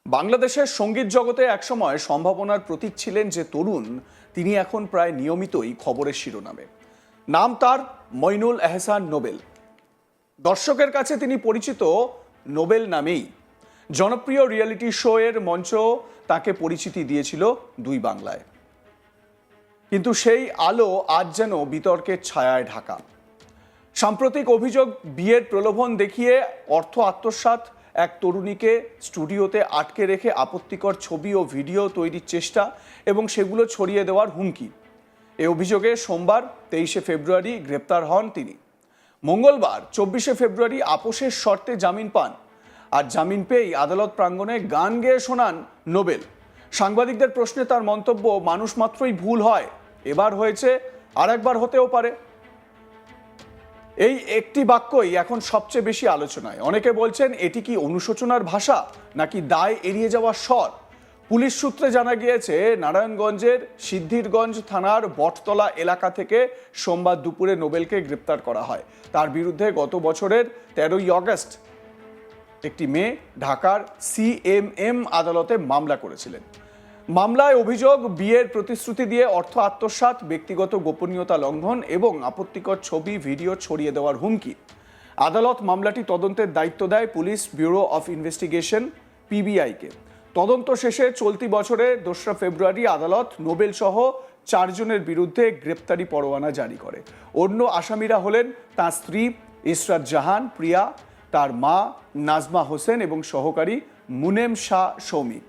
বাংলাদেশের সঙ্গীত জগতে একসময় সম্ভাবনার প্রতীক ছিলেন যে তরুণ, তিনি এখন প্রায় নিয়মিতই খবরের শিরোনামে। নাম তার মইনুল এহসান নোবেল। দর্শকের কাছে তিনি পরিচিত নোবেল নামেই। জনপ্রিয় রিয়েলিটি শো এর মঞ্চ তাকে পরিচিতি দিয়েছিল দুই বাংলায়, কিন্তু সেই আলো আজ যেন বিতর্কের ছায়ায় ঢাকা। সাম্প্রতিক অভিযোগ, বিয়ের প্রলোভন দেখিয়ে অর্থ আত্মসাৎ এক তরুণীকে স্টুডিওতে আটকে রেখে আপত্তিকর ছবি ও ভিডিও তৈরির চেষ্টা এবং সেগুলো ছড়িয়ে দেওয়ার হুমকি। এ অভিযোগে সোমবার 23শে ফেব্রুয়ারি গ্রেপ্তার হন তিনি। মঙ্গলবার 24শে ফেব্রুয়ারি আপোষের শর্তে জামিন পান, আর জামিন পেয়েই আদালত প্রাঙ্গণে গান গেয়ে শোনান নোবেল। সাংবাদিকদের প্রশ্নে তার মন্তব্য, মানুষ মাত্রই ভুল হয়, এবার হয়েছে আর একবার হতেও পারে। এই একটি বাক্যই এখন সবচেয়ে বেশি আলোচনায়। অনেকে বলছেন এটি কি অনুশোচনার ভাষা নাকি দায় এড়িয়ে যাওয়ার স্বর। পুলিশ সূত্রে জানা গিয়েছে, নারায়ণগঞ্জের সিদ্ধিরগঞ্জ থানার বটতলা এলাকা থেকে সোমবার দুপুরে নোবেলকে গ্রেপ্তার করা হয়। তার বিরুদ্ধে গত বছরের 13ই আগস্ট একটি মেয়ে ঢাকার সিএমএম আদালতে মামলা করেছিলেন। মামলায় অভিযোগ, বিয়ের প্রতিশ্রুতি দিয়ে অর্থ আত্মসাৎ, ব্যক্তিগত গোপনীয়তা লঙ্ঘন এবং আপত্তিকর ছবি ভিডিও ছড়িয়ে দেওয়ার হুমকি। আদালত মামলাটি তদন্তের দায়িত্ব দেয় পুলিশ ব্যুরো অফ ইনভেস্টিগেশন পিবিআইকে। তদন্ত শেষে চলতি বছরের 2রা ফেব্রুয়ারি আদালত নোবেল সহ 4 জনের বিরুদ্ধে গ্রেপ্তারি পরোয়ানা জারি করে। অন্য আসামিরা হলেন তার স্ত্রী ইসরাত জাহান প্রিয়া, তার মা নাজমা হোসেন এবং সহকারী মুনেম শাহ সৌমিক।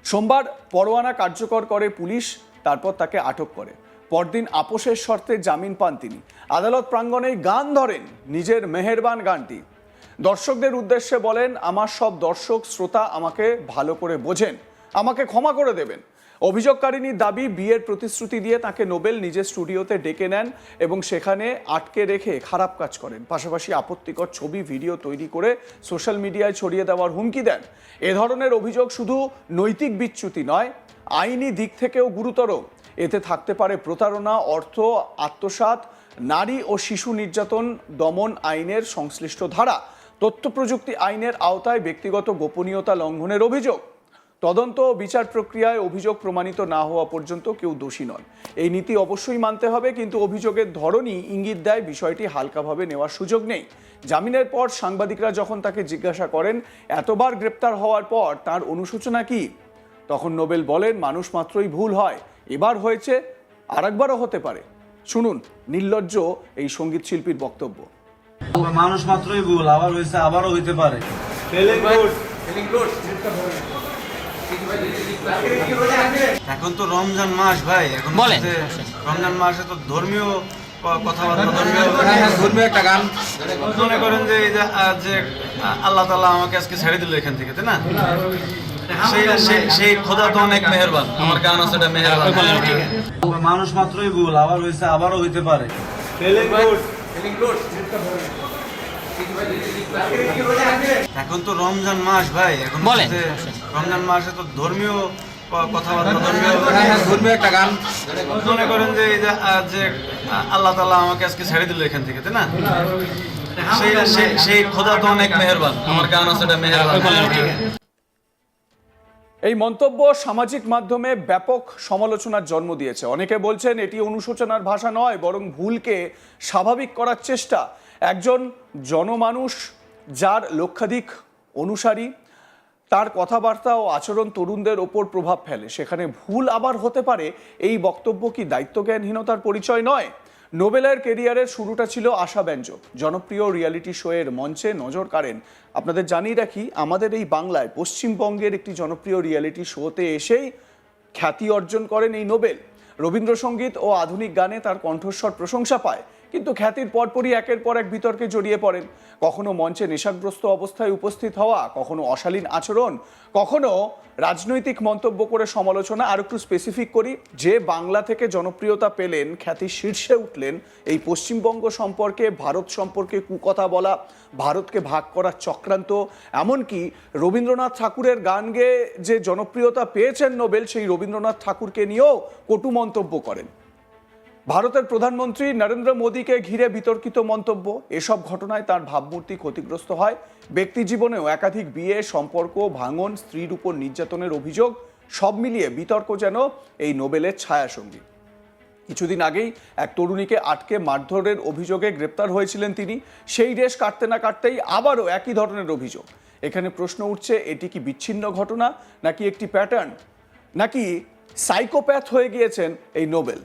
সোমবার পরোয়ানা কার্যকর করে পুলিশ, তারপর তাকে আটক করে। পরদিন আপোষের শর্তে জামিন পান তিনি। আদালত প্রাঙ্গণেই গান ধরেন নিজের মেহেরবান গানটি। দর্শকদের উদ্দেশ্যে বলেন, আমার সব দর্শক শ্রোতা আমাকে ভালো করে বোঝেন, আমাকে ক্ষমা করে দেবেন। অভিযোগকারিনীর দাবি, বিয়ের প্রতিশ্রুতি দিয়ে তাকে নোবেল নিজের স্টুডিওতে ডেকে নেন এবং সেখানে আটকে রেখে খারাপ কাজ করেন। পাশাপাশি আপত্তিকর ছবি ভিডিও তৈরি করে সোশ্যাল মিডিয়ায় ছড়িয়ে দেওয়ার হুমকি দেন। এ ধরনের অভিযোগ শুধু নৈতিক বিচ্যুতি নয়, আইনি দিক থেকেও গুরুতর। এতে থাকতে পারে প্রতারণা, অর্থ আত্মসাৎ, নারী ও শিশু নির্যাতন দমন আইনের সংশ্লিষ্ট ধারা, তথ্য প্রযুক্তি আইনের আওতায় ব্যক্তিগত গোপনীয়তা লঙ্ঘনের অভিযোগ। তদন্ত ও বিচার প্রক্রিয়ায় অভিযোগ প্রমাণিত না হওয়া পর্যন্ত কেউ দোষী নন। এই নীতি অবশ্যই মানতে হবে, কিন্তু অভিযোগের ধরনই ইঙ্গিত দেয় বিষয়টি হালকাভাবে নেওয়ার সুযোগ নেই। জামিনের পর সাংবাদিকরা যখন তাকে জিজ্ঞাসা করেন, এতবার গ্রেপ্তার হওয়ার পর তার অনুশোচনা কি, তখন নোবেল বলেন, মানুষ মাত্রই ভুল হয়, এবার হয়েছে আর একবারও হতে পারে। শুনুন নির্লজ্জ এই সঙ্গীত শিল্পীর বক্তব্য। মানুষ মাত্রই ভুল, আবার হয়েছে আবারও হইতে পারে। এখন তো রমজান মাস ভাই, এখন রমজান মাসে তো ধর্মীয় কথাবার্তা, ধর্মীয় একটা গান মনে করেন যে আল্লাহ তাআলা আমাকে আজকে ছেড়ে দিল এখান থেকে, তাই না? সেই খোদা তো অনেক মেহেরবান। আমার গান আছে এটা মেহেরবান। মানুষ মাত্রই ভুল, আবার হয়েছে আবারও হইতে পারে। এখন তো রমজান মাস ভাই, এখন রমজান মাসে তো ধর্মীয় কথাবার্তা, ধর্মীয় একটা গান মনে করেন যে আল্লাহ তাআলা আমাকে আজকে ছেড়ে দিল এখান থেকে, তাই না? সেই খোদা তো অনেক মেহেরবান। আমার গান আছে এটা মেহেরবান। এই মন্তব্য সামাজিক মাধ্যমে ব্যাপক সমালোচনার জন্ম দিয়েছে। অনেকে বলছেন এটি অনুশোচনার ভাষা নয়, বরং ভুলকে স্বাভাবিক করার চেষ্টা। একজন জনমানুষ যার লক্ষাধিক অনুসারী, তার কথাবার্তা ও আচরণ তরুণদের ওপর প্রভাব ফেলে, সেখানে ভুল আবার হতে পারে। এই বক্তব্য কি দায়িত্বজ্ঞানহীনতার পরিচয় নয়? নোবেলের কেরিয়ারের শুরুটা ছিল আশাব্যঞ্জক। জনপ্রিয় রিয়েলিটি শো এর মঞ্চে নজর কাড়েন। আপনাদের জানিয়ে রাখি, আমাদের এই বাংলায় পশ্চিমবঙ্গের একটি জনপ্রিয় রিয়েলিটি শোতে এসেই খ্যাতি অর্জন করেন এই নোবেল। রবীন্দ্রসঙ্গীত ও আধুনিক গানে তার কণ্ঠস্বর প্রশংসা পায়, কিন্তু খ্যাতির পরপরই একের পর এক বিতর্কে জড়িয়ে পড়েন। কখনো মঞ্চে নেশাগ্রস্ত অবস্থায় উপস্থিত হওয়া, কখনো অশালীন আচরণ, কখনো রাজনৈতিক মন্তব্য করে সমালোচনা। আর একটু স্পেসিফিক করি, যে বাংলা থেকে জনপ্রিয়তা পেলেন, খ্যাতির শীর্ষে উঠলেন, এই পশ্চিমবঙ্গ সম্পর্কে, ভারত সম্পর্কে কুকথা বলা, ভারতকে ভাগ করার চক্রান্ত, এমনকি রবীন্দ্রনাথ ঠাকুরের গান গেয়ে যে জনপ্রিয়তা পেয়েছেন নোবেল, সেই রবীন্দ্রনাথ ঠাকুরকে নিয়েও কটু মন্তব্য করেন। ভারতের প্রধানমন্ত্রী নরেন্দ্র মোদীকে ঘিরে বিতর্কিত মন্তব্য। এসব ঘটনায় তার ভাবমূর্তি ক্ষতিগ্রস্ত হয়। ব্যক্তি জীবনেও একাধিক বিয়ে, সম্পর্ক ভাঙন, স্ত্রীর উপর নির্যাতনের অভিযোগ, সব মিলিয়ে বিতর্ক যেন এই নোবেলের ছায়াসঙ্গী। কিছুদিন আগেই এক তরুণীকে আটকে মারধরের অভিযোগে গ্রেপ্তার হয়েছিলেন তিনি। সেই রেশ কাটতে না কাটতেই আবারও একই ধরনের অভিযোগ। এখানে প্রশ্ন উঠছে, এটি কি বিচ্ছিন্ন ঘটনা, নাকি একটি প্যাটার্ন, নাকি সাইকোপ্যাথ হয়ে গিয়েছেন এই নোবেল?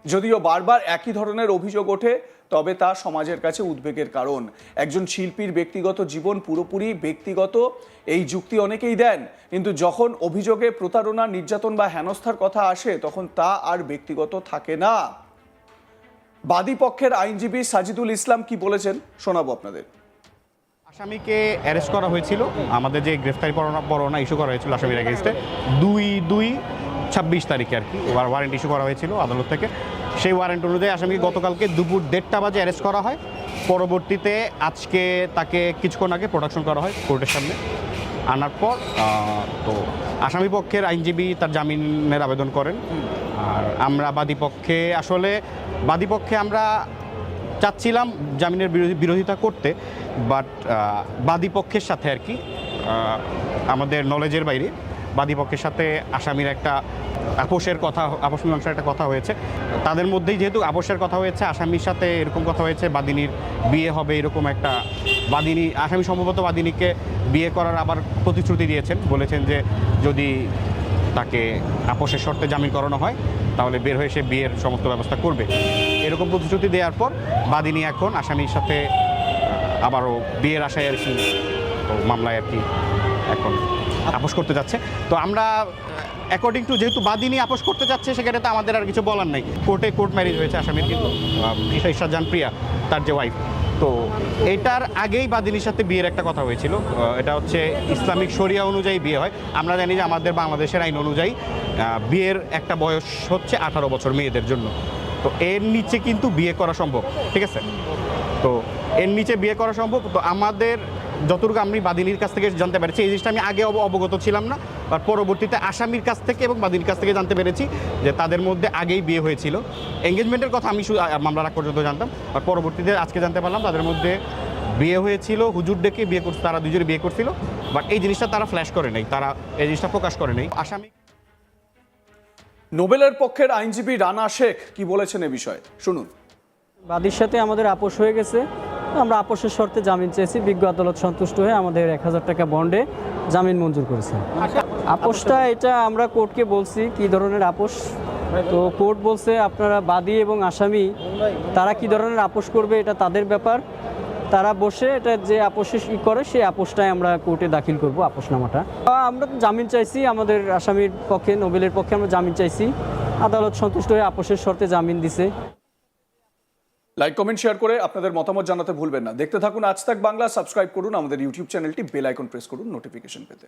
যদিও বারবার একই ধরনের অভিযোগ ওঠে, তবে তা সমাজের কাছে উদ্বেগের কারণ। একজন শিল্পীর ব্যক্তিগত জীবন পুরোপুরি ব্যক্তিগত, এই যুক্তি অনেকেই দেন, কিন্তু যখন অভিযোগে প্রতারণা, নির্যাতন বা হেনস্থার কথা আসে, তখন তা আর ব্যক্তিগত থাকে না। বাদী পক্ষের আইনজীবী সাজিদুল ইসলাম কি বলেছেন শোনাবো আপনাদের। আসামিকে অ্যারেস্ট করা হয়েছিল, আমাদের যে গ্রেফতারি পরোয়ানা ইস্যু করা হয়েছিল আসামির এগেইনস্টে 2/2/26 তারিখে আর কি ওয়ারেন্ট ইস্যু করা হয়েছিল আদালত থেকে। সেই ওয়ারেন্ট অনুযায়ী আসামিকে গতকালকে দুপুর 1:30 বাজে অ্যারেস্ট করা হয়। পরবর্তীতে আজকে তাকে কিছুক্ষণ আগে প্রোডাকশন করা হয় কোর্টের সামনে আনার পর। তো আসামি পক্ষের আইনজীবী তার জামিনের আবেদন করেন। আর আমরা বাদীপক্ষে আমরা চাচ্ছিলাম জামিনের বিরোধিতা করতে, বাট বাদীপক্ষের সাথে আর কি আমাদের নলেজের বাইরে বাদীপক্ষের সাথে আসামির একটা আপোষ মীমাংসার একটা কথা হয়েছে। তাদের মধ্যেই যেহেতু আপোষের কথা হয়েছে, আসামির সাথে এরকম কথা হয়েছে বাদিনীর বিয়ে হবে, এরকম একটা আসামি সম্ভবত বাদিনীকে বিয়ে করার আবার প্রতিশ্রুতি দিয়েছেন, বলেছেন যে যদি তাকে আপোষের শর্তে জামিন করানো হয় তাহলে বের হয়ে সে বিয়ের সমস্ত ব্যবস্থা করবে। এরকম প্রতিশ্রুতি দেওয়ার পর বাদিনী এখন আসামির সাথে আবারও বিয়ের আশায় আর কি মামলায় আর কি এখন আপোষ করতে যাচ্ছে। তো আমরা অ্যাকর্ডিং টু যেহেতু বাদিনী আপোষ করতে যাচ্ছে, সেখানে তো আমাদের আর কিছু বলার নেই। কোর্ট ম্যারেজ হয়েছে আসামির, কিন্তু ঈশা প্রিয়া তার যে ওয়াইফ। তো এটার আগেই বাদিনীর সাথে বিয়ের একটা কথা হয়েছিল। এটা হচ্ছে ইসলামিক শরিয়া অনুযায়ী বিয়ে হয়। আমরা জানি যে আমাদের বাংলাদেশের আইন অনুযায়ী বিয়ের একটা বয়স হচ্ছে 18 বছর মেয়েদের জন্য। তো এর নিচে কিন্তু বিয়ে করা সম্ভব, ঠিক আছে? তো এর নিচে বিয়ে করা সম্ভব। তো আমাদের যতটুকু আমি বাদিনীর কাছ থেকে জানতে পেরেছি, এই জিনিসটা আমি আগে অবগত ছিলাম না, আর পরবর্তীতে আসামির কাছ থেকে এবং বাদিনীর কাছ থেকে জানতে পেরেছি যে তাদের মধ্যে আগেই বিয়ে হয়েছিল। এঙ্গেজমেন্টের কথা আমি শুধু মামলার আগ পর্যন্ত জানতাম, আর পরবর্তীতে আজকে জানতে পারলাম তাদের মধ্যে বিয়ে হয়েছিল, হুজুর ডেকে বিয়ে করছে, তারা দুজনে বিয়ে করছিল। বাট এই জিনিসটা তারা ফ্ল্যাশ করে নেই, তারা এই জিনিসটা প্রকাশ করে নেই। আসামি নোবেলের পক্ষের আইনজীবী রানা শেখ কি বলেছেন এ বিষয়ে শুনুন। বাদীর সাথে আমাদের আপোষ হয়ে গেছে, আমরা আপোষের শর্তে জামিন চেয়েছি। বিজ্ঞ আদালত সন্তুষ্ট হয়ে আমাদের 1000 টাকা বন্ডে জামিন মঞ্জুর করেছে। আপোষটা এটা আমরা কোর্টকে বলছি কি ধরনের আপোষ, তো কোর্ট বলছে আপনারা বাদী এবং আসামি তারা কি ধরনের আপোষ করবে এটা তাদের ব্যাপার। তারা বসে এটা যে আপোষে করে সেই আপোষটাই আমরা কোর্টে দাখিল করব, আপোষনামাটা। আমরা তো জামিন চাইছি, আমাদের আসামির পক্ষে নোবেলের পক্ষে আমরা জামিন চাইছি। আদালত সন্তুষ্ট হয়ে আপোষের শর্তে জামিন দিছে। লাইক, কমেন্ট, শেয়ার করে আপনাদের মতামত জানাতে ভুলবেন না। দেখতে থাকুন আজ তাক বাংলা। সাবস্ক্রাইব করুন আমাদের ইউটিউব চ্যানেলটি, বেল আইকন প্রেস করুন নোটিফিকেশন পেতে।